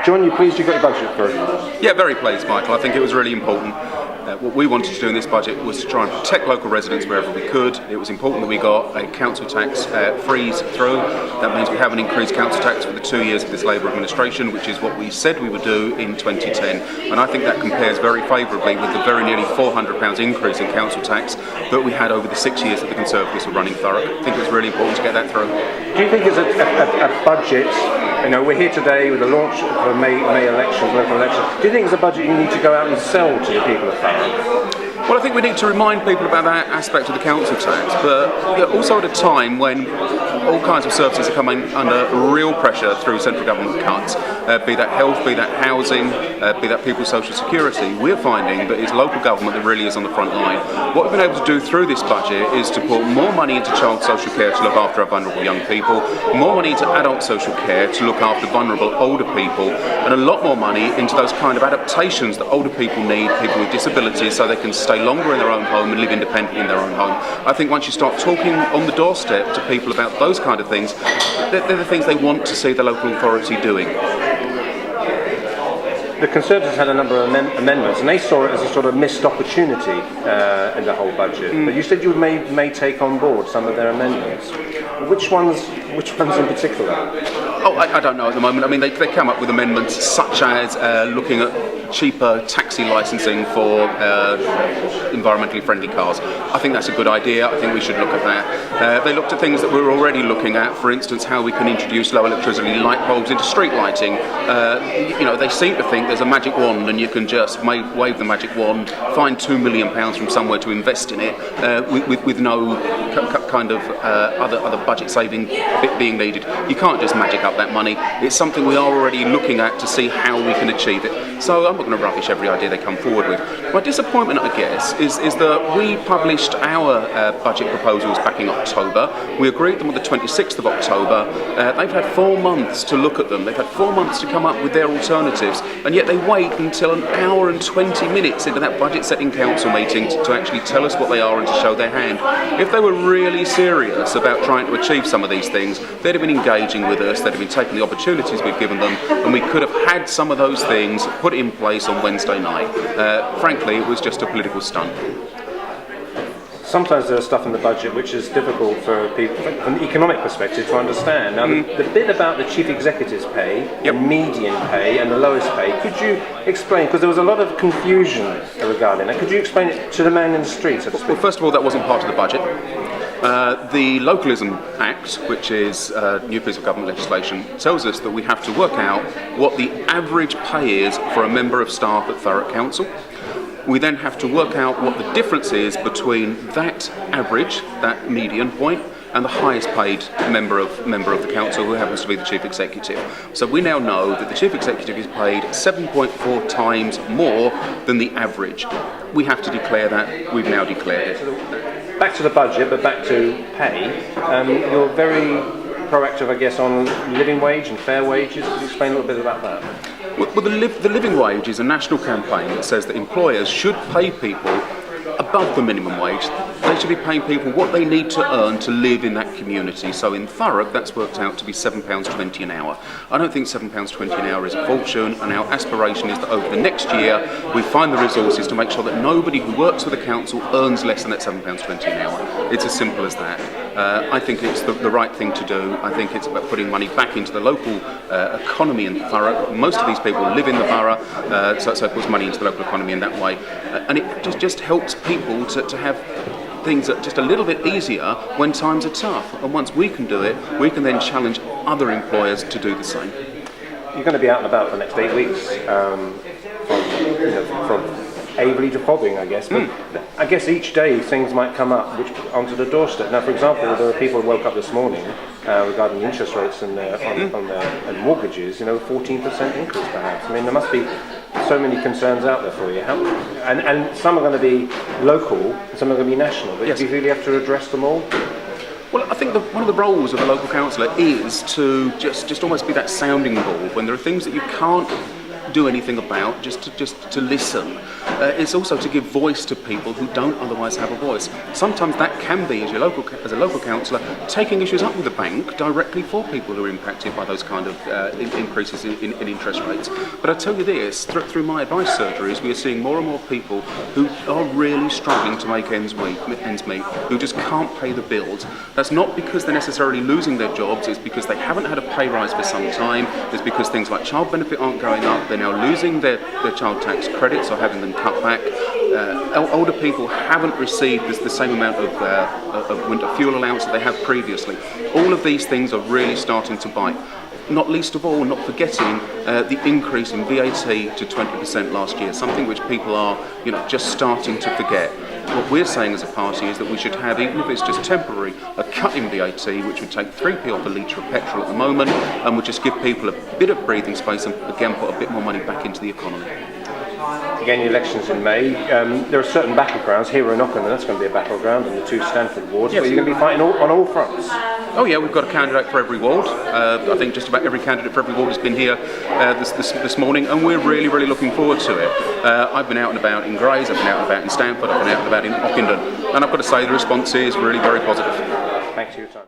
John, you pleased you got your budget through? Yeah, very pleased, Michael. I think it was really important. What we wanted to do in this budget was to try and protect local residents wherever we could. It was important that we got a council tax freeze through. That means we haven't increased council tax for the 2 years of this Labour administration, which is what we said we would do in 2010. And I think that compares very favourably with the very nearly £400 increase in council tax that we had over the 6 years that the Conservatives were running Thurrock. I think it was really important to get that through. Do you think it's a budget? You know, we're here today with the launch of the May elections, local elections. Do you think it's a budget you need to go out and sell to the people of Thurrock? Well, I think we need to remind people about that aspect of the council tax, but also at a time when all kinds of services are coming under real pressure through central government cuts, be that health, be that housing, be that people's social security. We're finding that it's local government that really is on the front line. What we've been able to do through this budget is to put more money into child social care to look after our vulnerable young people, more money into adult social care to look after vulnerable older people, and a lot more money into those kind of adaptations that older people need, people with disabilities, so they can stay longer in their own home and live independently in their own home. I think once you start talking on the doorstep to people about those kind of things, they're the things they want to see the local authority doing. The Conservatives had a number of amendments, and they saw it as a sort of missed opportunity in the whole budget. But you said you may take on board some of their amendments. Which ones in particular? Oh, I don't know at the moment. I mean, they come up with amendments such as looking at cheaper taxi licensing for environmentally friendly cars. I think that's a good idea. I think we should look at that. They looked at things that we're already looking at, for instance, how we can introduce low electricity light bulbs into street lighting. They seem to think there's a magic wand and you can just wave the magic wand, find £2 million from somewhere to invest in it with no kind of other budget saving bit being needed. You can't just magic up that money. It's something we are already looking at to see how we can achieve it. So I'm not going to rubbish every idea they come forward with. My disappointment, I guess, is that we published our budget proposals back in October. We agreed them on the 26th of October. They've had 4 months to look at them. They've had 4 months to come up with their alternatives, and yet they wait until an hour and 20 minutes into that budget setting council meeting to actually tell us what they are and to show their hand. If they were really serious about trying to achieve some of these things, they'd have been engaging with us, they'd have been taking the opportunities we've given them, and we could have had some of those things put in place on Wednesday night. Frankly, it was just a political stunt. Sometimes there's stuff in the budget which is difficult for people from the economic perspective to understand. Now, the bit about the chief executive's pay, the median pay and the lowest pay, could you explain, because there was a lot of confusion regarding that, could you explain it to the man in the street, so to speak? Well, first of all, that wasn't part of the budget. The Localism Act, which is a new piece of government legislation, tells us that we have to work out what the average pay is for a member of staff at Thurrock Council. We then have to work out what the difference is between that average, that median point, and the highest paid member of the council, who happens to be the chief executive. So we now know that the chief executive is paid 7.4 times more than the average. We have to declare that. We've now declared it. Back to the budget, but back to pay. You're very proactive, I guess, on living wage and fair wages. Could you explain a little bit about that? Well, the living wage is a national campaign that says that employers should pay people above the minimum wage. They should be paying people what they need to earn to live in that community. So in Thurrock, that's worked out to be £7.20 an hour. I don't think £7.20 an hour is a fortune, and our aspiration is that over the next year we find the resources to make sure that nobody who works for the council earns less than that £7.20 an hour. It's as simple as that. I think it's the right thing to do. I think it's about putting money back into the local economy in Thurrock. Most of these people live in the borough, so it puts money into the local economy in that way. And it just helps people to have things that just a little bit easier when times are tough. And once we can do it, we can then challenge other employers to do the same. You're going to be out and about for the next 8 weeks, from Aveley to Fobbing, I guess. But I guess each day things might come up onto the doorstep. Now, for example, there were people who woke up this morning regarding interest rates and on mortgages. 14% increase, perhaps. I mean, there must be so many concerns out there for you. And some are going to be local, and some are going to be national. But do you really have to address them all? Well, I think one of the roles of a local councillor is to just almost be that sounding board when there are things that you can't do anything about, just to listen. It's also to give voice to people who don't otherwise have a voice. Sometimes that can be, as a local councillor, taking issues up with the bank directly for people who are impacted by those kind of increases in interest rates. But I tell you this, through my advice surgeries, we are seeing more and more people who are really struggling to make ends meet, who just can't pay the bills. That's not because they're necessarily losing their jobs, it's because they haven't had a pay rise for some time, it's because things like child benefit aren't going up, they're now losing their child tax credits or having them cut back. Older people haven't received the same amount of winter fuel allowance that they have previously. All of these things are really starting to bite. Not least of all, not forgetting the increase in VAT to 20% last year, something which people are just starting to forget. What we're saying as a party is that we should have, even if it's just temporary, a cut in VAT which would take 3p off a litre of petrol at the moment and would just give people a bit of breathing space and again put a bit more money back into the economy. Again, the election's in May. There are certain battlegrounds. Here in Ockham, that's going to be a battleground, and the 2 Stanford wards. Yes. But you're going to be fighting on all fronts. Oh yeah, we've got a candidate for every ward. I think just about every candidate for every ward has been here this morning, and we're really looking forward to it. I've been out and about in Grays, I've been out and about in Stanford, I've been out and about in Ockenden, and I've got to say the response is really very positive. Thanks for your time.